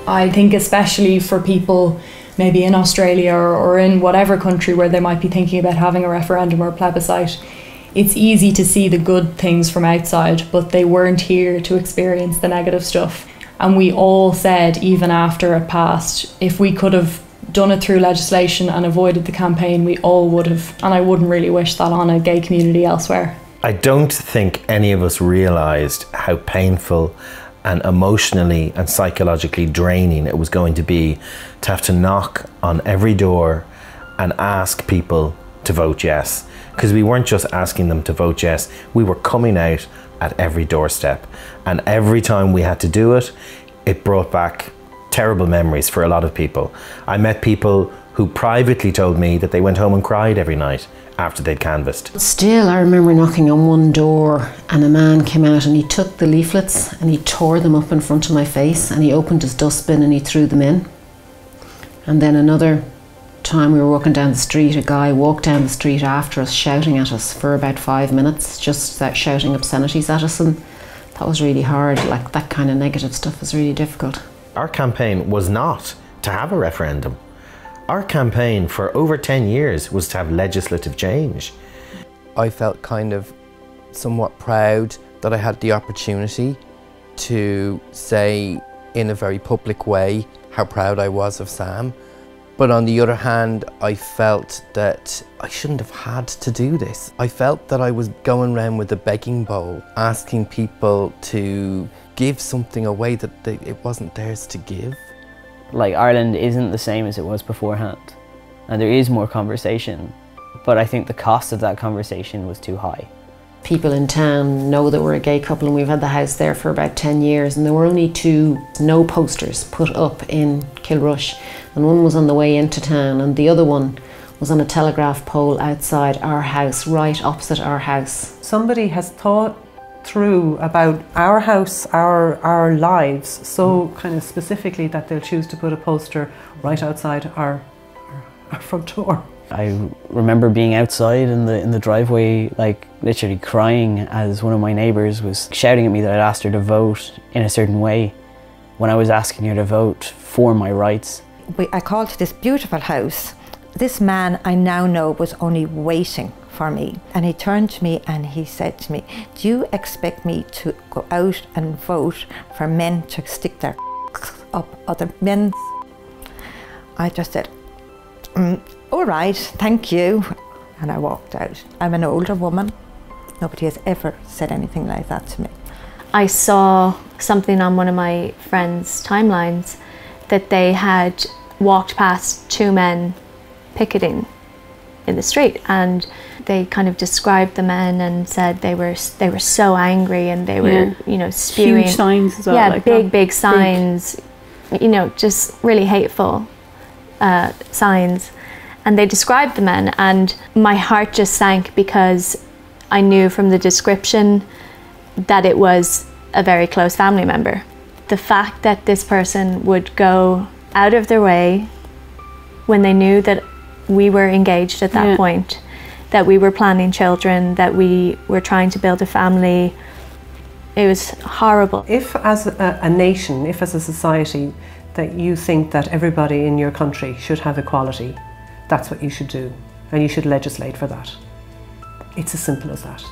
I think especially for people maybe in Australia or in whatever country where they might be thinking about having a referendum or a plebiscite, it's easy to see the good things from outside, but they weren't here to experience the negative stuff. And we all said, even after it passed, if we could have done it through legislation and avoided the campaign, we all would have. And I wouldn't really wish that on a gay community elsewhere. I don't think any of us realised how painful and emotionally and psychologically draining it was going to be to have to knock on every door and ask people to vote yes. Because we weren't just asking them to vote yes, we were coming out at every doorstep. And every time we had to do it, it brought back terrible memories for a lot of people. I met people who privately told me that they went home and cried every night after they'd canvassed. Still, I remember knocking on one door and a man came out and he took the leaflets and he tore them up in front of my face, and he opened his dustbin and he threw them in. And then another time we were walking down the street, a guy walked down the street after us shouting at us for about 5 minutes, just shouting obscenities at us, and that was really hard. Like, that kind of negative stuff was really difficult. Our campaign was not to have a referendum. Our campaign for over 10 years was to have legislative change. I felt kind of somewhat proud that I had the opportunity to say in a very public way how proud I was of Sam. But on the other hand, I felt that I shouldn't have had to do this. I felt that I was going around with a begging bowl, asking people to give something away that it wasn't theirs to give. Like, Ireland isn't the same as it was beforehand, and there is more conversation, but I think the cost of that conversation was too high. People in town know that we're a gay couple, and we've had the house there for about 10 years, and there were only 2 no posters put up in Kilrush, and one was on the way into town and the other one was on a telegraph pole outside our house, right opposite our house. Somebody has thought through about our house, our lives, so kind of specifically that they'll choose to put a poster right outside our front door. I remember being outside in the driveway, like literally crying as one of my neighbours was shouting at me that I'd asked her to vote in a certain way when I was asking her to vote for my rights. I called to this beautiful house. This man I now know was only waiting for me, and he turned to me and he said to me, "Do you expect me to go out and vote for men to stick their up other men?" I just said, "All right, thank you," and I walked out. I'm an older woman. Nobody has ever said anything like that to me. I saw something on one of my friends' timelines that they had walked past 2 men picketing in the street, and they kind of described the men and said they were so angry, and they were, you know, spewing huge signs as well, yeah, like big signs, you know, just really hateful signs. And they described the men, and my heart just sank because I knew from the description that it was a very close family member. The fact that this person would go out of their way when they knew that we were engaged at that point, that we were planning children, that we were trying to build a family, it was horrible. If as a nation, if as a society, that you think that everybody in your country should have equality, that's what you should do, and you should legislate for that. It's as simple as that.